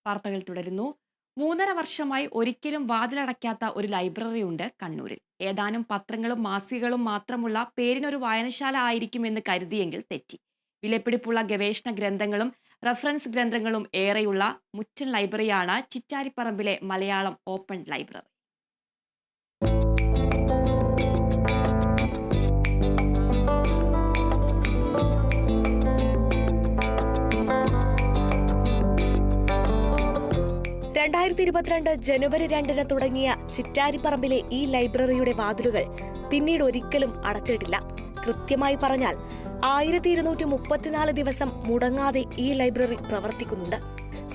വാർത്തകൾ തുടരുന്നു. 3.5 വർഷമായി ഒരിക്കലും വാതിലടയ്ക്കാത്ത ഒരു ലൈബ്രറി ഉണ്ട് കണ്ണൂരിൽ. ഏതാനും പത്രങ്ങളും മാസികകളും മാത്രമുള്ള പേരിനൊരു വായനശാല ആയിരിക്കുമെന്ന് കരുതിയെങ്കിൽ തെറ്റി. വിലപിടിപ്പുള്ള ഗവേഷണ ഗ്രന്ഥങ്ങളും റഫറൻസ് ഗ്രന്ഥങ്ങളും ഏറെയുള്ള മുറ്റൻ ലൈബ്രറിയാണ് ചിറ്റാരിപ്പറമ്പിലെ മലയാളം ഓപ്പൺ ലൈബ്രറി. 2022 ജനുവരി 2 തുടങ്ങിയ ചിറ്റാരിപ്പറമ്പിലെ ഈ ലൈബ്രറിയുടെ വാതിലുകൾ പിന്നീട് ഒരിക്കലും അടച്ചിട്ടില്ല. കൃത്യമായി പറഞ്ഞാൽ 1234 ദിവസം മുടങ്ങാതെ ഈ ലൈബ്രറി പ്രവർത്തിക്കുന്നുണ്ട്.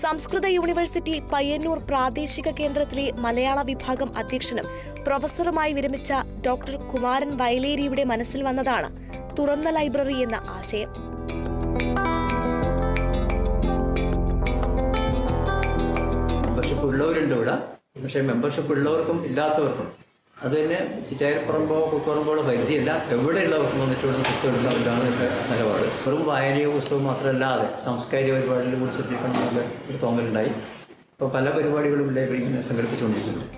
സംസ്കൃത യൂണിവേഴ്സിറ്റി പയ്യന്നൂർ പ്രാദേശിക കേന്ദ്രത്തിലെ മലയാള വിഭാഗം അധ്യക്ഷനും പ്രൊഫസറുമായി വിരമിച്ച ഡോക്ടർ കുമാരൻ വയലേരിയുടെ മനസ്സിൽ വന്നതാണ് തുറന്ന ലൈബ്രറി എന്ന ആശയം. മെമ്പർഷിപ്പ് ഉള്ളവരുണ്ട് ഇവിടെ. പക്ഷേ മെമ്പർഷിപ്പ് ഉള്ളവർക്കും ഇല്ലാത്തവർക്കും അത് തന്നെ ചിറ്റാരിപ്പറമ്പോ കുക്കറമ്പോ പരിധിയല്ല, എവിടെയുള്ളവർക്കും വന്നിട്ട് ഇവിടെ പുസ്തകം എടുക്കാവുന്നതാണ് എൻ്റെ നിലപാട്. വെറും വായനയോ പുസ്തകവും മാത്രമല്ലാതെ സാംസ്കാരിക പരിപാടികളിൽ കൂടി ശ്രദ്ധിക്കണമെന്നുള്ള ഒരു തോന്നലുണ്ടായി. ഇപ്പോൾ പല പരിപാടികളും ലൈബ്രറി ഇങ്ങനെ സംഘടിപ്പിച്ചുകൊണ്ടിരിക്കുന്നുണ്ട്.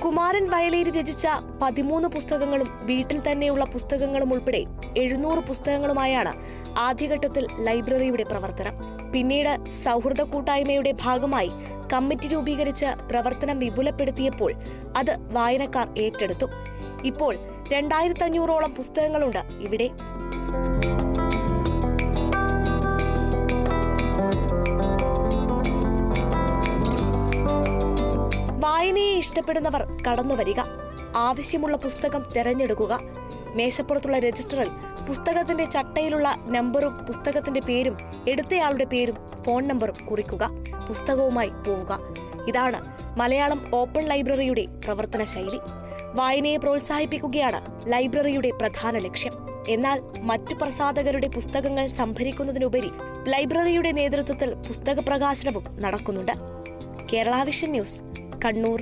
കുമാരൻ വയലേരി രചിച്ച 13 പുസ്തകങ്ങളും വീട്ടിൽ തന്നെയുള്ള പുസ്തകങ്ങളും ഉൾപ്പെടെ 700 പുസ്തകങ്ങളുമായാണ് ആദ്യഘട്ടത്തിൽ ലൈബ്രറിയുടെ പ്രവർത്തനം. പിന്നീട് സൗഹൃദ കൂട്ടായ്മയുടെ ഭാഗമായി കമ്മിറ്റി രൂപീകരിച്ച് പ്രവർത്തനം വിപുലപ്പെടുത്തിയപ്പോൾ അത് വായനക്കാർ ഏറ്റെടുത്തു. ഇപ്പോൾ 2500ഓളം പുസ്തകങ്ങളുണ്ട് ഇവിടെ. വായനയെ ഇഷ്ടപ്പെടുന്നവർ കടന്നുവരിക, ആവശ്യമുള്ള പുസ്തകം തിരഞ്ഞെടുക്കുക. മേശപ്പുറത്തുള്ള രജിസ്റ്ററിൽ പുസ്തകത്തിന്റെ ചട്ടയിലുള്ള നമ്പറും പുസ്തകത്തിന്റെ പേരും എടുത്തയാളുടെ പേരും ഫോൺ നമ്പറും കുറിക്കുക. പുസ്തകവുമായി പോവുക. ഇതാണ് മലയാളം ഓപ്പൺ ലൈബ്രറിയുടെ പ്രവർത്തന ശൈലി. വായനയെ പ്രോത്സാഹിപ്പിക്കുകയാണ് ലൈബ്രറിയുടെ പ്രധാന ലക്ഷ്യം. എന്നാൽ മറ്റു പ്രസാധകരുടെ പുസ്തകങ്ങൾ സംഭരിക്കുന്നതിനുപരി ലൈബ്രറിയുടെ നേതൃത്വത്തിൽ പുസ്തക പ്രകാശനവും നടക്കുന്നുണ്ട്. Kerala vision news, Kannur.